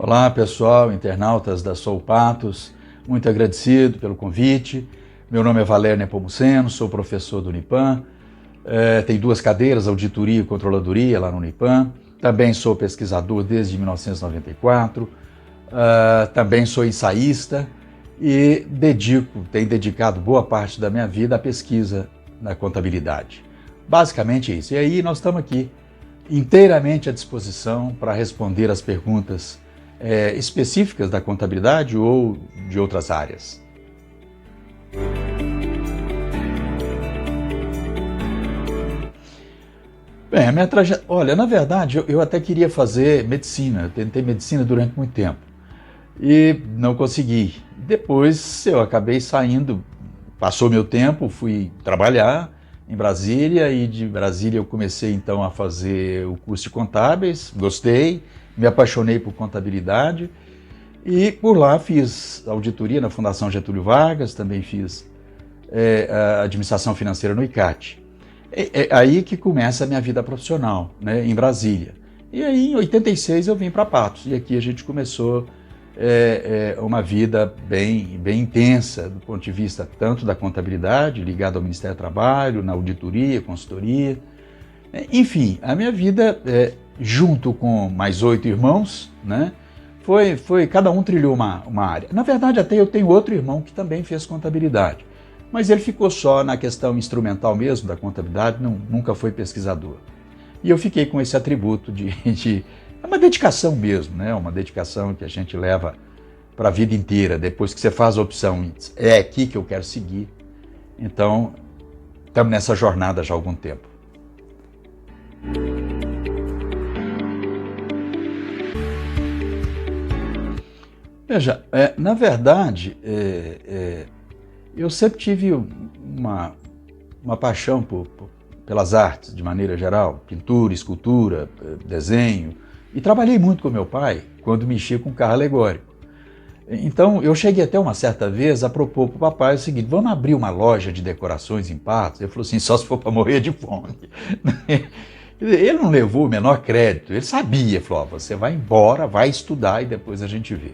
Olá pessoal, internautas da Sou Patos, muito agradecido pelo convite. Meu nome é Valério Nepomuceno, sou professor do Unipam, tenho 2 cadeiras, auditoria e controladoria lá no Unipam. Também sou pesquisador desde 1994, também sou ensaísta e tenho dedicado boa parte da minha vida à pesquisa na contabilidade. Basicamente isso. E aí nós estamos aqui inteiramente à disposição para responder as perguntas específicas da contabilidade ou de outras áreas. Bem, a minha trajetória... Olha, na verdade, eu até queria fazer medicina. Eu tentei medicina durante muito tempo e não consegui. Depois eu acabei saindo, passou meu tempo, fui trabalhar em Brasília e de Brasília eu comecei então a fazer o curso de contábeis, gostei, me apaixonei por contabilidade e por lá fiz auditoria na Fundação Getúlio Vargas, também fiz a administração financeira no ICAT. É aí que começa a minha vida profissional, né, em Brasília. E aí em 86 eu vim para Patos e aqui a gente começou uma vida bem intensa do ponto de vista tanto da contabilidade, ligada ao Ministério do Trabalho, na auditoria, consultoria. Enfim, a minha vida, junto com mais 8 irmãos, né, foi cada um trilhou uma área. Na verdade, até eu tenho outro irmão que também fez contabilidade, mas ele ficou só na questão instrumental mesmo da contabilidade, nunca foi pesquisador. E eu fiquei com esse atributo é uma dedicação mesmo, né? Uma dedicação que a gente leva para a vida inteira. Depois que você faz a opção, é aqui que eu quero seguir. Então, estamos nessa jornada já há algum tempo. Veja, na verdade, eu sempre tive uma paixão pelas artes, de maneira geral, pintura, escultura, desenho, e trabalhei muito com meu pai quando mexia com carro alegórico. Então, eu cheguei até uma certa vez a propor para o papai o seguinte: vamos abrir uma loja de decorações em Patos? Ele falou assim, só se for para morrer de fome. Ele não levou o menor crédito, ele sabia, falou, você vai embora, vai estudar e depois a gente vê.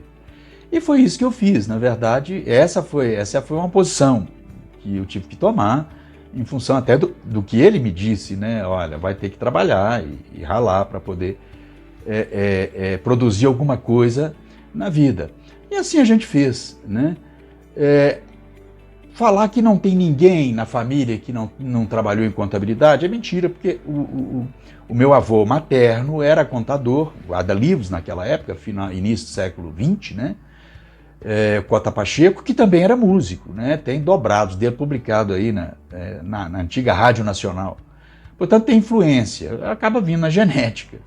E foi isso que eu fiz, na verdade, essa foi uma posição que eu tive que tomar, em função até do que ele me disse, né? Olha, vai ter que trabalhar e ralar para poder produzir alguma coisa na vida. E assim a gente fez, né? Falar que não tem ninguém na família que não trabalhou em contabilidade é mentira, porque o meu avô materno era contador, guarda-livros naquela época, início do século XX, né? Cota Pacheco, que também era músico, né? Tem dobrados dele publicado aí na antiga Rádio Nacional. Portanto, tem influência, acaba vindo na genética.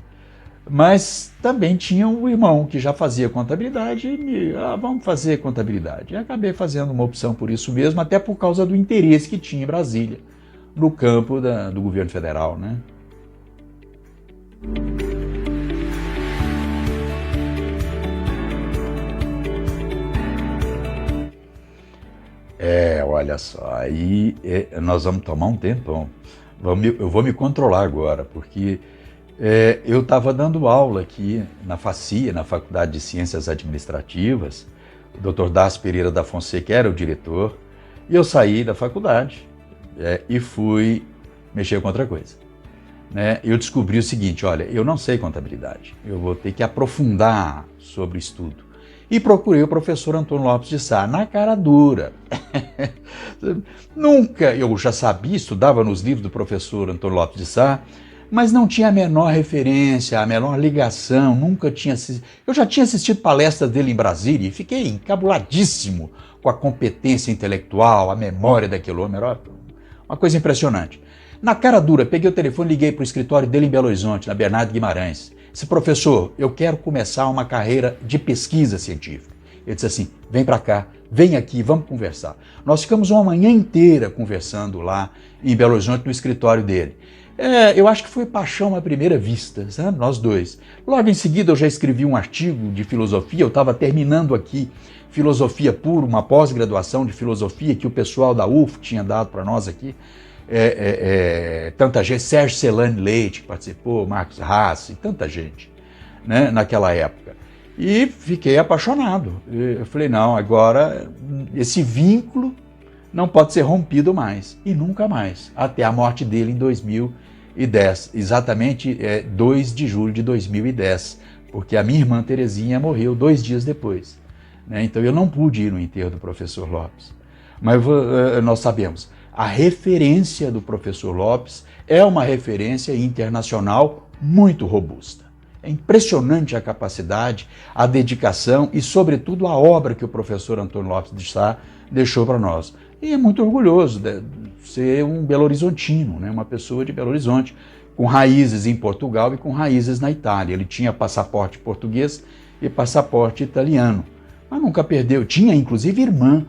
Mas também tinha um irmão que já fazia contabilidade e vamos fazer contabilidade. E acabei fazendo uma opção por isso mesmo, até por causa do interesse que tinha em Brasília, no campo do governo federal, né? Olha só, aí nós vamos tomar um tempão. Eu vou me controlar agora, porque eu estava dando aula aqui na FACIA, na Faculdade de Ciências Administrativas, o Dr. Darcy Pereira da Fonseca era o diretor, e eu saí da faculdade e fui mexer com outra coisa. Né? Eu descobri o seguinte, olha, eu não sei contabilidade, eu vou ter que aprofundar sobre o estudo. E procurei o professor Antônio Lopes de Sá, na cara dura. Nunca, eu já sabia, estudava nos livros do professor Antônio Lopes de Sá, mas não tinha a menor referência, a menor ligação, nunca tinha assistido. Eu já tinha assistido palestras dele em Brasília e fiquei encabuladíssimo com a competência intelectual, a memória daquele homem, era uma coisa impressionante. Na cara dura, peguei o telefone e liguei para o escritório dele em Belo Horizonte, na Bernardo Guimarães. Disse, professor, eu quero começar uma carreira de pesquisa científica. Ele disse assim, vem para cá, vem aqui, vamos conversar. Nós ficamos uma manhã inteira conversando lá em Belo Horizonte, no escritório dele. Eu acho que foi paixão à primeira vista, sabe? Nós dois. Logo em seguida eu já escrevi um artigo de filosofia, eu estava terminando aqui filosofia pura, uma pós-graduação de filosofia que o pessoal da UF tinha dado para nós aqui. Tanta gente, Sérgio Celane Leite que participou, Marcos Rassi, tanta gente, né, naquela época. E fiquei apaixonado. Eu falei, não, agora esse vínculo não pode ser rompido mais. E nunca mais, até a morte dele em 2010, exatamente 2 de julho de 2010, porque a minha irmã Terezinha morreu 2 dias depois, né? Então eu não pude ir no enterro do professor Lopes. Mas nós sabemos, a referência do professor Lopes é uma referência internacional muito robusta. É impressionante a capacidade, a dedicação e, sobretudo, a obra que o professor Antônio Lopes de Sá deixou para nós. E é muito orgulhoso de ser um belo-horizontino, né? Uma pessoa de Belo Horizonte, com raízes em Portugal e com raízes na Itália. Ele tinha passaporte português e passaporte italiano, mas nunca perdeu. Tinha, inclusive, irmã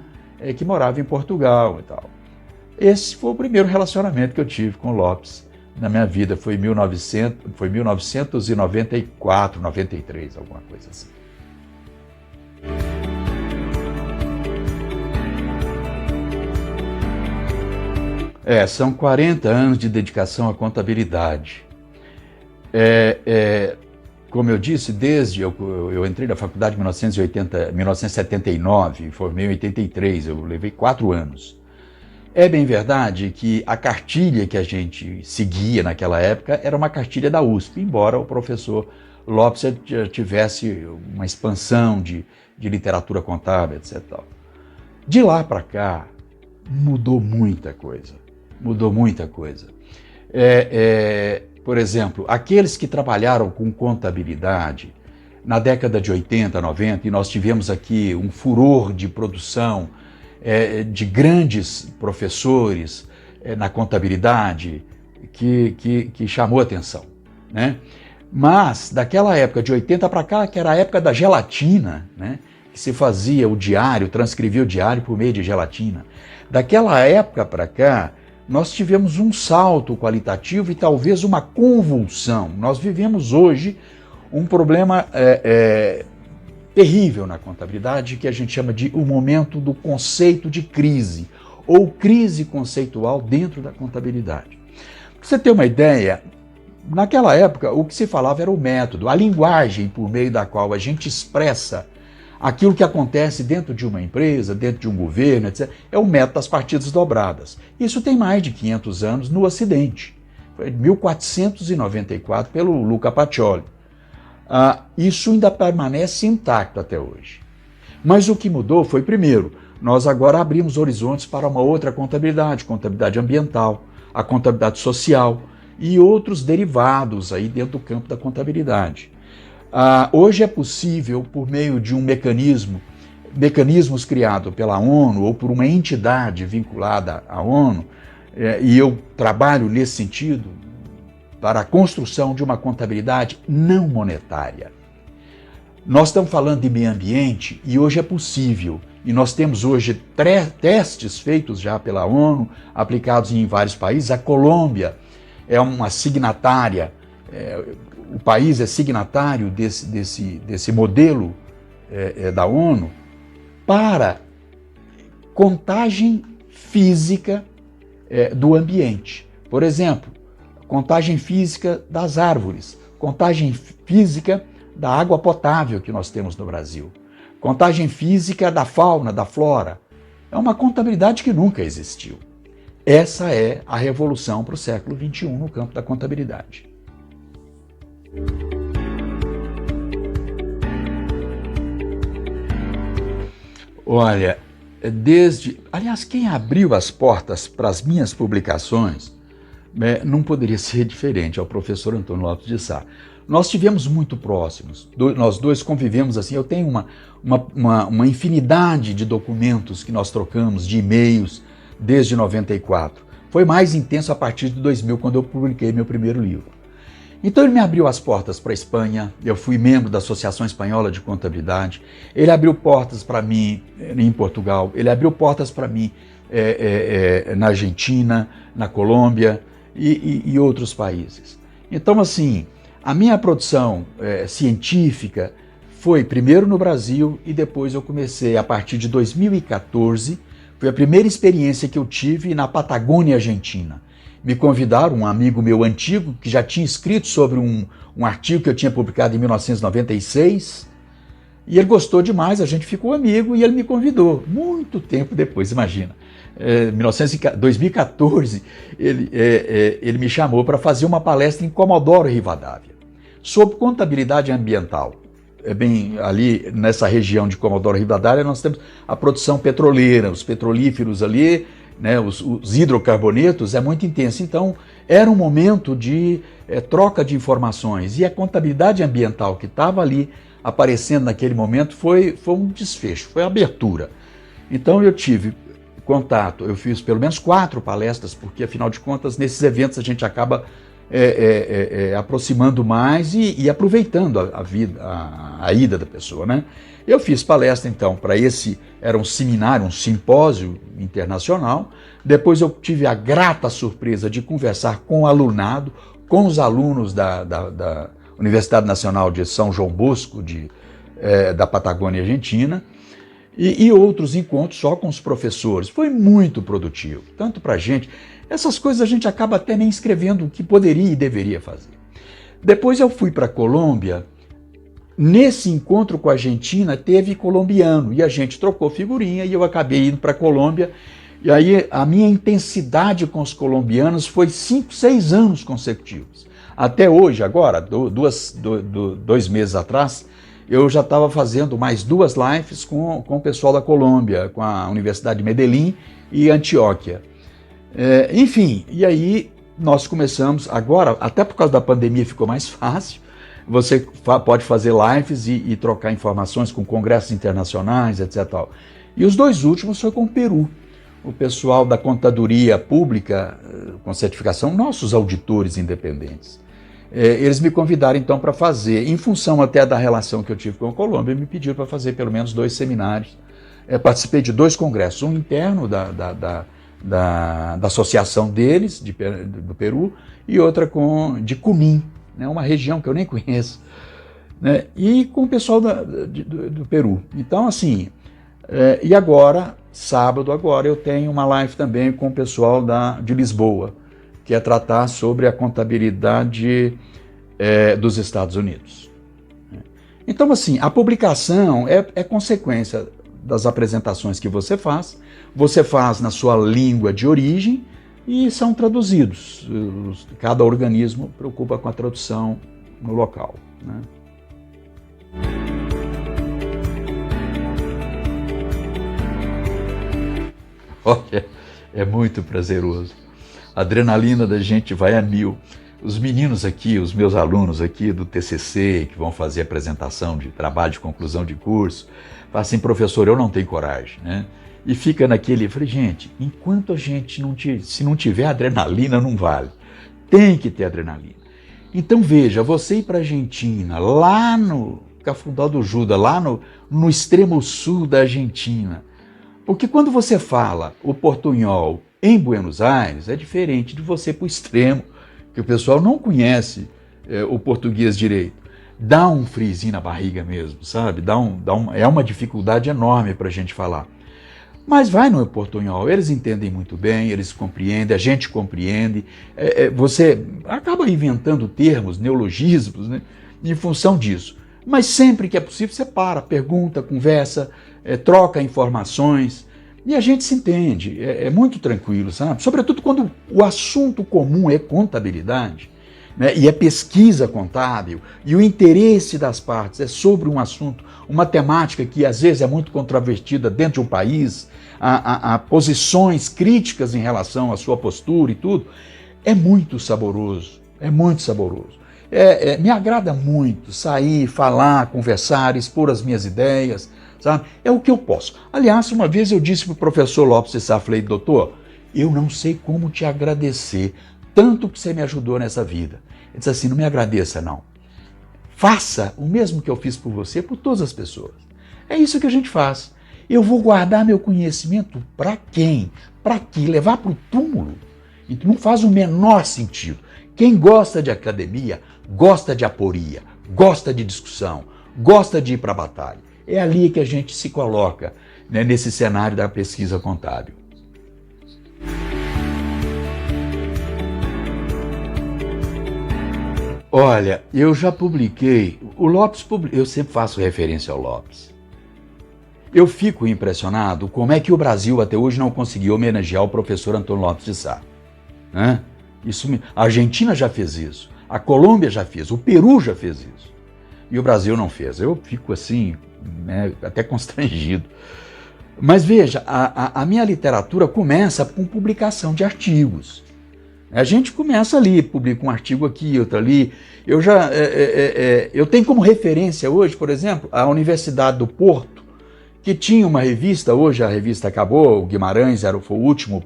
que morava em Portugal e tal. Esse foi o primeiro relacionamento que eu tive com o Lopes na minha vida. Foi 1994, 93, alguma coisa assim. São 40 anos de dedicação à contabilidade. Como eu disse, desde eu entrei na faculdade em 1979, formei em 83, eu levei 4 anos. É bem verdade que a cartilha que a gente seguia naquela época era uma cartilha da USP, embora o professor Lopes já tivesse uma expansão de literatura contábil, etc. De lá para cá, mudou muita coisa. Mudou muita coisa. Por exemplo, aqueles que trabalharam com contabilidade na década de 80, 90, e nós tivemos aqui um furor de produção de grandes professores na contabilidade que chamou a atenção, né? Mas daquela época de 80 para cá, que era a época da gelatina, né? Que se fazia o diário, transcrevia o diário por meio de gelatina. Daquela época para cá, nós tivemos um salto qualitativo e talvez uma convulsão. Nós vivemos hoje um problema terrível na contabilidade, que a gente chama de o momento do conceito de crise, ou crise conceitual dentro da contabilidade. Para você ter uma ideia, naquela época o que se falava era o método, a linguagem por meio da qual a gente expressa aquilo que acontece dentro de uma empresa, dentro de um governo, etc., é o método das partidas dobradas. Isso tem mais de 500 anos no Ocidente. Foi em 1494 pelo Luca Pacioli. Isso ainda permanece intacto até hoje. Mas o que mudou foi, primeiro, nós agora abrimos horizontes para uma outra contabilidade ambiental, a contabilidade social e outros derivados aí dentro do campo da contabilidade. Hoje é possível, por meio de um mecanismos criados pela ONU ou por uma entidade vinculada à ONU, e eu trabalho nesse sentido, para a construção de uma contabilidade não monetária. Nós estamos falando de meio ambiente e hoje é possível, e nós temos hoje testes feitos já pela ONU, aplicados em vários países. A Colômbia é uma signatária, o país é signatário desse modelo da ONU para contagem física do ambiente. Por exemplo, contagem física das árvores, contagem física da água potável que nós temos no Brasil, contagem física da fauna, da flora. É uma contabilidade que nunca existiu. Essa é a revolução para o século XXI no campo da contabilidade. Olha, aliás, quem abriu as portas para as minhas publicações não poderia ser diferente ao professor Antônio Lopes de Sá. Nós estivemos muito próximos, nós dois convivemos assim. Eu tenho uma infinidade de documentos que nós trocamos, de e-mails, desde 94. Foi mais intenso a partir de 2000, quando eu publiquei meu primeiro livro. Então ele me abriu as portas para a Espanha, eu fui membro da Associação Espanhola de Contabilidade, ele abriu portas para mim em Portugal, ele abriu portas para mim na Argentina, na Colômbia e outros países. Então, assim, a minha produção científica foi primeiro no Brasil e depois eu comecei, a partir de 2014, foi a primeira experiência que eu tive na Patagônia Argentina. Me convidaram, um amigo meu antigo, que já tinha escrito sobre um artigo que eu tinha publicado em 1996, E ele gostou demais, a gente ficou amigo e ele me convidou, muito tempo depois, imagina. 2014, ele me chamou para fazer uma palestra em Comodoro Rivadavia, sobre contabilidade ambiental. Bem, ali nessa região de Comodoro Rivadavia nós temos a produção petroleira, os petrolíferos ali, né, os hidrocarbonetos, é muito intenso. Então, era um momento de troca de informações. E a contabilidade ambiental que estava ali aparecendo naquele momento foi um desfecho, foi a abertura. Então, eu tive contato, eu fiz pelo menos 4 palestras, porque, afinal de contas, nesses eventos a gente acaba aproximando mais e aproveitando a ida da pessoa, né? Eu fiz palestra, então, para era um seminário, um simpósio internacional. Depois eu tive a grata surpresa de conversar com o alunado, com os alunos da Universidade Nacional de São João Bosco, da Patagônia Argentina, e outros encontros só com os professores. Foi muito produtivo, tanto para a gente. Essas coisas a gente acaba até nem escrevendo o que poderia e deveria fazer. Depois eu fui para a Colômbia. Nesse encontro com a Argentina teve colombiano e a gente trocou figurinha e eu acabei indo para a Colômbia. E aí a minha intensidade com os colombianos foi 5, 6 anos consecutivos. Até hoje, agora, 2 meses atrás, eu já estava fazendo mais 2 lives com o pessoal da Colômbia, com a Universidade de Medellín e Antioquia. Enfim, e aí nós começamos, agora, até por causa da pandemia ficou mais fácil, você pode fazer lives e trocar informações com congressos internacionais, etc. E os 2 últimos foi com o Peru. O pessoal da contadoria pública, com certificação, nossos auditores independentes. Eles me convidaram então para fazer, em função até da relação que eu tive com a Colômbia, me pediram para fazer pelo menos 2 seminários. Participei de 2 congressos, um interno da associação deles, do Peru, e outra de Junín, né, uma região que eu nem conheço, né, e com o pessoal do Peru. Então, assim, e agora, sábado eu tenho uma live também com o pessoal de Lisboa, que é tratar sobre a contabilidade dos Estados Unidos. Então, assim, a publicação é consequência das apresentações que você faz na sua língua de origem e são traduzidos. Cada organismo preocupa com a tradução no local, né? Olha, é muito prazeroso. A adrenalina da gente vai a 1000. Os meninos aqui, os meus alunos aqui do TCC, que vão fazer apresentação de trabalho de conclusão de curso, falam assim: professor, eu não tenho coragem, né? E fica naquele, eu falei, gente, enquanto a gente se não tiver adrenalina, não vale. Tem que ter adrenalina. Então veja, você ir para a Argentina, lá no Cafundó do Judas, lá no extremo sul da Argentina, porque quando você fala o portunhol em Buenos Aires, é diferente de você ir para o extremo, que o pessoal não conhece o português direito. Dá um friozinho na barriga mesmo, sabe? É uma dificuldade enorme para a gente falar. Mas vai no portunhol, eles entendem muito bem, eles compreendem, a gente compreende. Você acaba inventando termos, neologismos, né, em função disso. Mas sempre que é possível, você pergunta, conversa, troca informações e a gente se entende. É muito tranquilo, sabe? Sobretudo quando o assunto comum é contabilidade, né, e é pesquisa contábil, e o interesse das partes é sobre um assunto, uma temática que às vezes é muito controvertida dentro de um país, há posições críticas em relação à sua postura e tudo. É muito saboroso, é muito saboroso. Me agrada muito sair, falar, conversar, expor as minhas ideias, sabe? É o que eu posso. Aliás, uma vez eu disse para o professor Lopes de Sá, falei, doutor, eu não sei como te agradecer, tanto que você me ajudou nessa vida. Ele disse assim, não me agradeça não. Faça o mesmo que eu fiz por você, por todas as pessoas. É isso que a gente faz. Eu vou guardar meu conhecimento para quem? Para quê? Levar para o túmulo? Então não faz o menor sentido. Quem gosta de academia, gosta de aporia, gosta de discussão, gosta de ir para a batalha. É ali que a gente se coloca, né, nesse cenário da pesquisa contábil. Olha, eu já publiquei o Lopes, eu sempre faço referência ao Lopes. Eu fico impressionado como é que o Brasil até hoje não conseguiu homenagear o professor Antônio Lopes de Sá. Né? A Argentina já fez isso, a Colômbia já fez, o Peru já fez isso. E o Brasil não fez. Eu fico assim, né, até constrangido. Mas veja, a minha literatura começa com publicação de artigos. A gente começa ali, publica um artigo aqui, outro ali. Eu tenho como referência hoje, por exemplo, a Universidade do Porto, que tinha uma revista, hoje a revista acabou, o Guimarães foi o último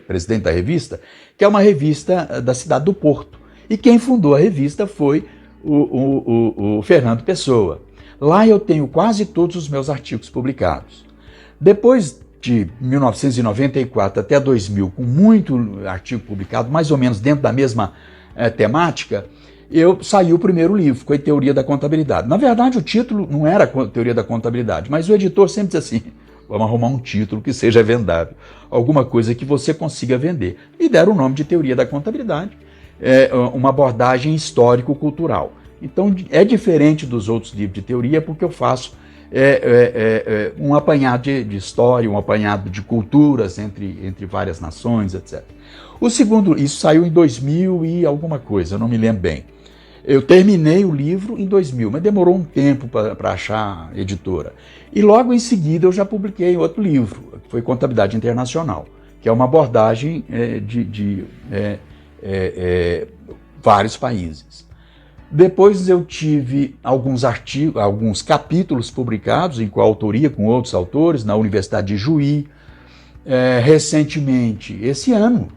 presidente da revista, que é uma revista da cidade do Porto. E quem fundou a revista foi o Fernando Pessoa. Lá eu tenho quase todos os meus artigos publicados. Depois de 1994 até 2000, com muito artigo publicado, mais ou menos dentro da mesma temática, saiu o primeiro livro, foi Teoria da Contabilidade. Na verdade, o título não era Teoria da Contabilidade, mas o editor sempre diz assim, vamos arrumar um título que seja vendável, alguma coisa que você consiga vender. E deram o nome de Teoria da Contabilidade, uma abordagem histórico-cultural. Então, é diferente dos outros livros de teoria, porque eu faço um apanhado de história, um apanhado de culturas entre várias nações, etc. O segundo, isso saiu em 2000 e alguma coisa, eu não me lembro bem. Eu terminei o livro em 2000, mas demorou um tempo para achar a editora. E logo em seguida eu já publiquei outro livro, que foi Contabilidade Internacional, que é uma abordagem de vários países. Depois eu tive alguns artigos, alguns capítulos publicados em coautoria com outros autores, na Universidade de Juí. Recentemente, esse ano,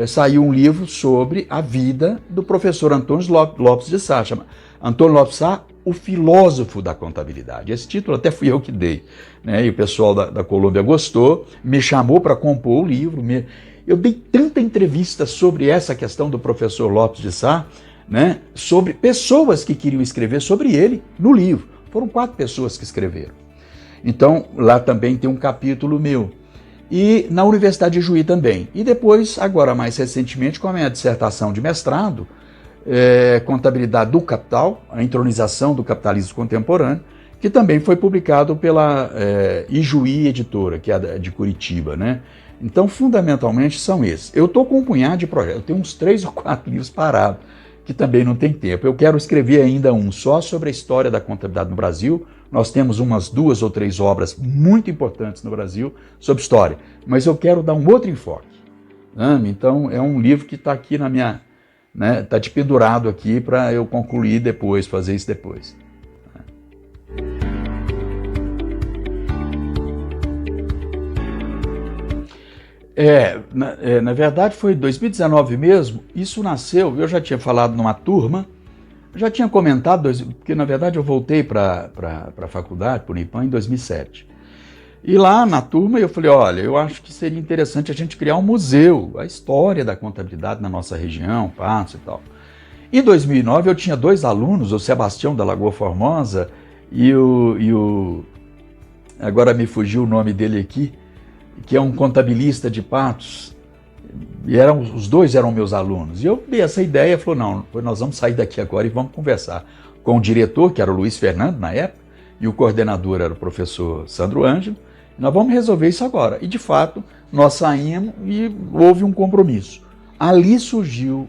saiu um livro sobre a vida do professor Antônio Lopes de Sá, chama Antônio Lopes de Sá, o filósofo da contabilidade. Esse título até fui eu que dei, né? E o pessoal da Colômbia gostou, me chamou para compor o livro. Eu dei tanta entrevista sobre essa questão do professor Lopes de Sá, né, sobre pessoas que queriam escrever sobre ele no livro. Foram 4 pessoas que escreveram. Então, lá também tem um capítulo meu. E na Universidade de Juí também. E depois, agora mais recentemente, com a minha dissertação de mestrado, Contabilidade do Capital, a entronização do capitalismo contemporâneo, que também foi publicado pela Ijuí Editora, que é de Curitiba, né? Então, fundamentalmente, são esses. Eu estou com um punhado de projetos, eu tenho uns 3 ou 4 livros parados, que também não tem tempo. Eu quero escrever ainda um só sobre a história da contabilidade no Brasil. Nós temos umas 2 ou 3 obras muito importantes no Brasil sobre história, mas eu quero dar um outro enfoque. Então, é um livro que está aqui na minha... está de pendurado aqui para eu concluir depois, fazer isso depois. Na verdade foi em 2019 mesmo, isso nasceu, eu já tinha falado numa turma, já tinha comentado, porque na verdade eu voltei para a faculdade, para o Unipam, em 2007. E lá na turma eu falei, olha, eu acho que seria interessante a gente criar um museu, a história da contabilidade na nossa região, Patos e tal. Em 2009 eu tinha 2 alunos, o Sebastião da Lagoa Formosa e o agora me fugiu o nome dele aqui, que é um contabilista de Patos, e os 2 eram meus alunos. E eu dei essa ideia, falou, não, nós vamos sair daqui agora e vamos conversar com o diretor, que era o Luiz Fernando na época, e o coordenador era o professor Sandro Ângelo, e nós vamos resolver isso agora. E de fato, nós saímos e houve um compromisso. Ali surgiu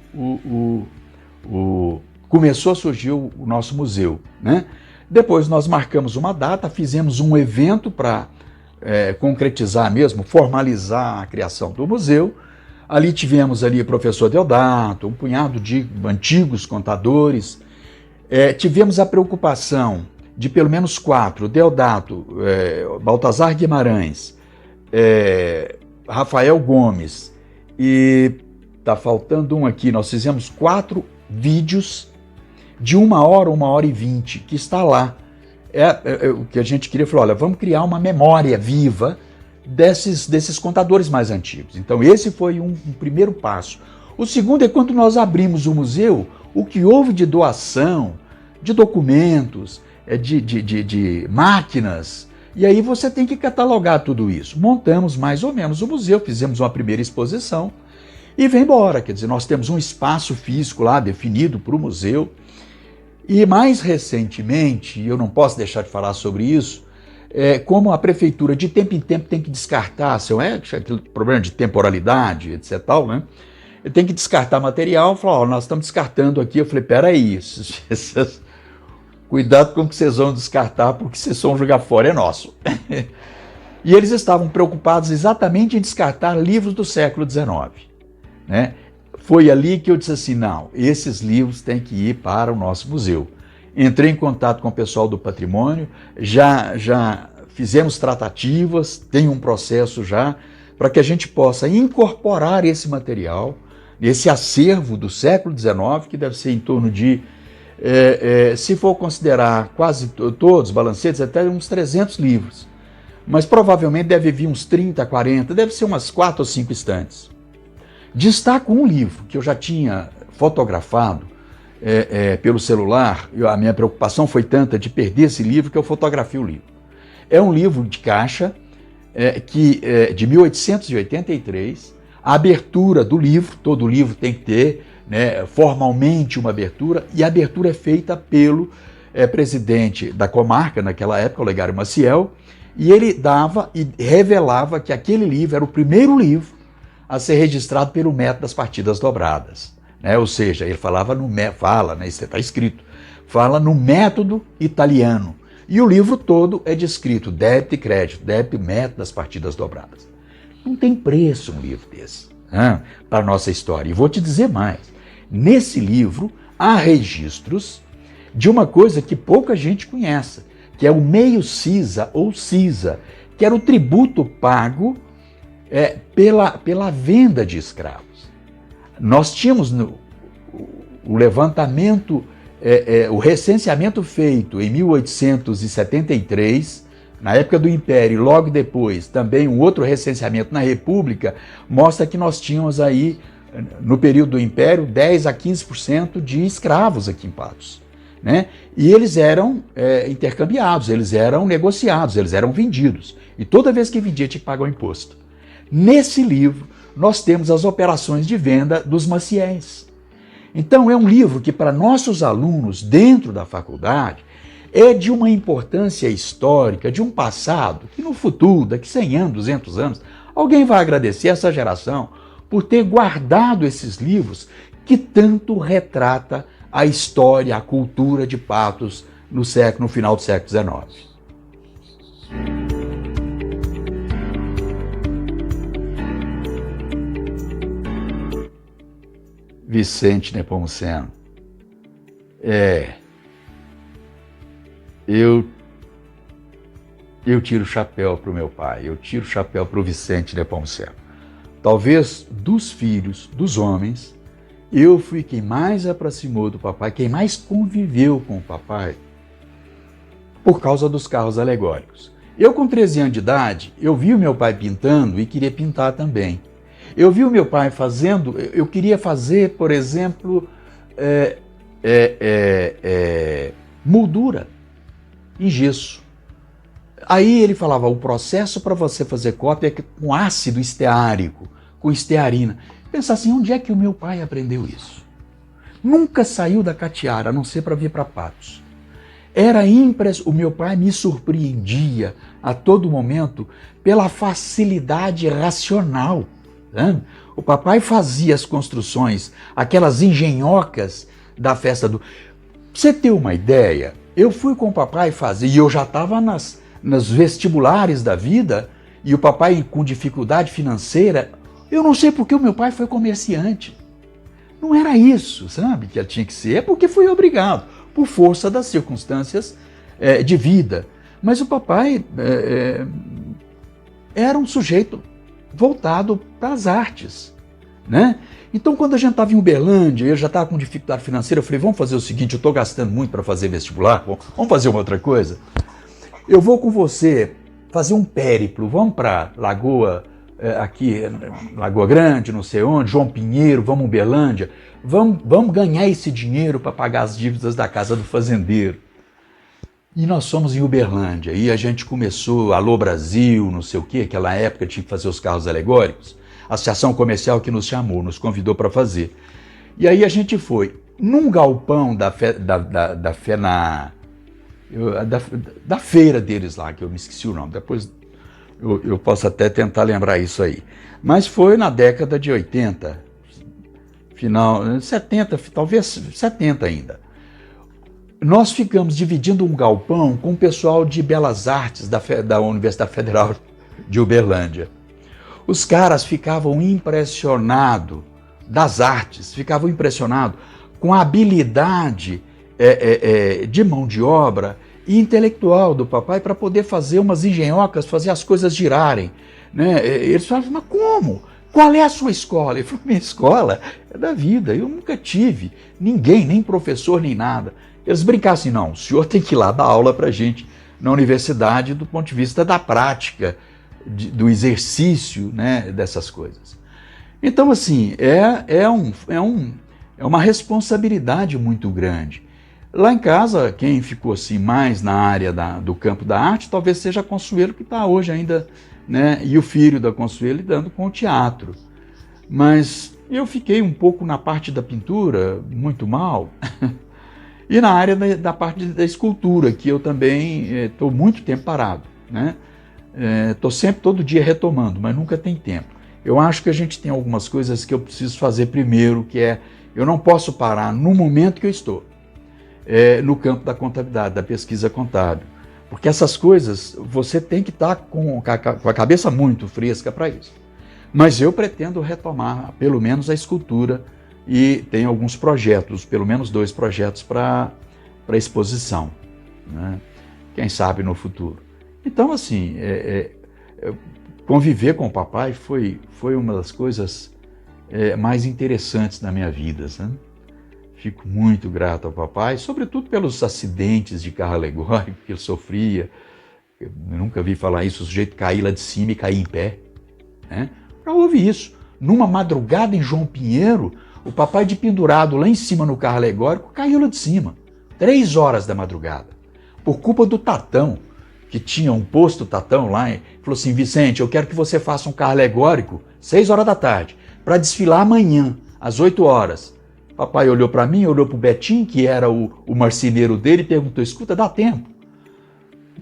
começou a surgir o nosso museu, né? Depois nós marcamos uma data, fizemos um evento para concretizar mesmo, formalizar a criação do museu. Ali tivemos o professor Deodato, um punhado de antigos contadores. Tivemos a preocupação de pelo menos 4, Deodato, Baltazar Guimarães, Rafael Gomes, e está faltando um aqui, nós fizemos 4 vídeos de 1 hora, 1h20, que está lá. O que a gente queria, falou, olha, vamos criar uma memória viva desses contadores mais antigos. Então esse foi um primeiro passo. O segundo é quando nós abrimos o museu, o que houve de doação, de documentos, de máquinas, e aí você tem que catalogar tudo isso. Montamos mais ou menos o museu, fizemos uma primeira exposição e vem embora. Quer dizer, nós temos um espaço físico lá definido para o museu. E mais recentemente, eu não posso deixar de falar sobre isso, como a prefeitura de tempo em tempo tem que descartar, aquele problema de temporalidade, etc. Tal, né? Tem que descartar material, falar, nós estamos descartando aqui. Eu falei, peraí, cuidado com o que vocês vão descartar, porque vocês vão jogar fora, é nosso. E eles estavam preocupados exatamente em descartar livros do século XIX. Né? Foi ali que eu disse assim, não, esses livros têm que ir para o nosso museu. Entrei em contato com o pessoal do patrimônio, já fizemos tratativas, tem um processo já, para que a gente possa incorporar esse material, esse acervo do século XIX, que deve ser em torno de, se for considerar quase todos, balancetes, até uns 300 livros. Mas provavelmente deve vir uns 30, 40, deve ser umas 4 ou 5 estantes. Destaco um livro que eu já tinha fotografado pelo celular. A minha preocupação foi tanta de perder esse livro que eu fotografei o livro. É um livro de caixa de 1883. A abertura do livro, todo livro tem que ter, né, formalmente uma abertura, e a abertura é feita pelo presidente da comarca, naquela época, Olegário Maciel, e ele dava e revelava que aquele livro era o primeiro livro a ser registrado pelo método das partidas dobradas. Né? Ou seja, ele falava isso está escrito, fala no método italiano. E o livro todo é descrito, débito e crédito, débito e método das partidas dobradas. Não tem preço um livro desse, né, para a nossa história. E vou te dizer mais, nesse livro há registros de uma coisa que pouca gente conhece, que é o meio cisa ou cisa, que era o tributo pago pela venda de escravos. Nós tínhamos o levantamento, o recenseamento feito em 1873, na época do Império, e logo depois também um outro recenseamento na República, mostra que nós tínhamos aí, no período do Império, 10 a 15% de escravos aqui em Patos. Né? E eles eram intercambiados, eles eram negociados, eles eram vendidos. E toda vez que vendia tinha que pagar o imposto. Nesse livro, nós temos as operações de venda dos Maciéis. Então, é um livro que, para nossos alunos dentro da faculdade, é de uma importância histórica, de um passado, que no futuro, daqui 100 anos, 200 anos, alguém vai agradecer essa geração por ter guardado esses livros que tanto retrata a história, a cultura de Patos no final do século XIX. Vicente Nepomuceno. Eu tiro o chapéu para o meu pai, eu tiro o chapéu para o Vicente Nepomuceno. Talvez dos filhos, dos homens, eu fui quem mais aproximou do papai, quem mais conviveu com o papai, por causa dos carros alegóricos. Eu, com 13 anos de idade, eu vi o meu pai pintando e queria pintar também. Eu vi o meu pai fazendo, eu queria fazer, por exemplo, moldura em gesso. Aí ele falava, o processo para você fazer cópia é com ácido esteárico, com estearina. Pensar assim, onde é que o meu pai aprendeu isso? Nunca saiu da Catiara, a não ser para vir para Patos. Era o meu pai me surpreendia a todo momento pela facilidade racional. Né? O papai fazia as construções, aquelas engenhocas da festa do... Pra você ter uma ideia, eu fui com o papai fazer, e eu já estava nos vestibulares da vida, e o papai com dificuldade financeira. Eu não sei porque o meu pai foi comerciante. Não era isso, sabe, que tinha que ser, é porque foi obrigado, por força das circunstâncias de vida. Mas o papai era um sujeito voltado para as artes, né? Então, quando a gente estava em Uberlândia, eu já estava com dificuldade financeira, eu falei, vamos fazer o seguinte, eu estou gastando muito para fazer vestibular, vamos fazer uma outra coisa? Eu vou com você fazer um périplo, vamos para Lagoa Grande, não sei onde, João Pinheiro, vamos Uberlândia, vamos ganhar esse dinheiro para pagar as dívidas da casa do fazendeiro. E nós fomos em Uberlândia, e a gente começou, Alô Brasil, não sei o quê, aquela época tinha que fazer os carros alegóricos, a associação comercial que nos chamou, nos convidou para fazer. E aí a gente foi. num galpão da feira deles lá, que eu me esqueci o nome, depois eu posso até tentar lembrar isso aí. Mas foi na década de 80, final, 70, talvez 70 ainda. Nós ficamos dividindo um galpão com o pessoal de Belas Artes da Universidade Federal de Uberlândia. Os caras ficavam impressionados das artes, ficavam impressionados com a habilidade de mão de obra e intelectual do papai para poder fazer umas engenhocas, fazer as coisas girarem. Né? Eles falavam, mas como? Qual é a sua escola? Ele falou, minha escola é da vida, eu nunca tive ninguém, nem professor, nem nada. Eles brincavam assim, não, o senhor tem que ir lá dar aula para a gente na universidade do ponto de vista da prática, do exercício, né, dessas coisas. Então, assim, é uma responsabilidade muito grande. Lá em casa, quem ficou assim mais na área do campo da arte, talvez seja a Consuelo, que está hoje ainda, né, e o filho da Consuelo lidando com o teatro. Mas eu fiquei um pouco na parte da pintura, muito mal, e na área da parte da escultura, que eu também estou muito tempo parado, né? Estou sempre, todo dia retomando, mas nunca tem tempo. Eu acho que a gente tem algumas coisas que eu preciso fazer primeiro, que eu não posso parar no momento que eu estou, no campo da contabilidade, da pesquisa contábil. Porque essas coisas, você tem que estar com a cabeça muito fresca para isso. Mas eu pretendo retomar, pelo menos, a escultura, e tenho alguns projetos, pelo menos 2 projetos para exposição, né? Quem sabe no futuro. Então, assim, conviver com o papai foi uma das coisas mais interessantes da minha vida, sabe? Fico muito grato ao papai, sobretudo pelos acidentes de carro alegórico que ele sofria. Eu nunca vi falar isso, o sujeito cair lá de cima e cair em pé, né? Já houve isso. Numa madrugada em João Pinheiro, o papai de pendurado lá em cima no carro alegórico caiu lá de cima, 3 horas da madrugada, por culpa do Tatão, que tinha um posto Tatão lá, e falou assim, Vicente, eu quero que você faça um carro alegórico 6 horas da tarde, para desfilar amanhã, às 8 horas. Papai olhou para mim, olhou para o Betinho, que era o marceneiro dele, e perguntou, escuta, dá tempo?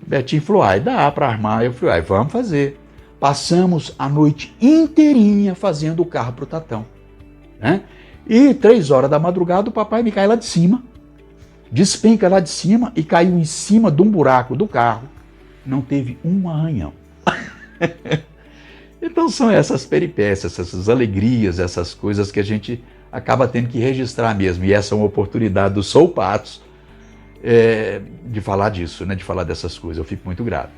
O Betinho falou, dá para armar. Eu falei, vamos fazer. Passamos a noite inteirinha fazendo o carro para o Tatão, né? E 3 horas da madrugada o papai me cai lá de cima, despenca lá de cima e caiu em cima de um buraco do carro. Não teve um arranhão. Então são essas peripécias, essas alegrias, essas coisas que a gente acaba tendo que registrar mesmo. E essa é uma oportunidade do Sou Patos de falar disso, né? De falar dessas coisas. Eu fico muito grato.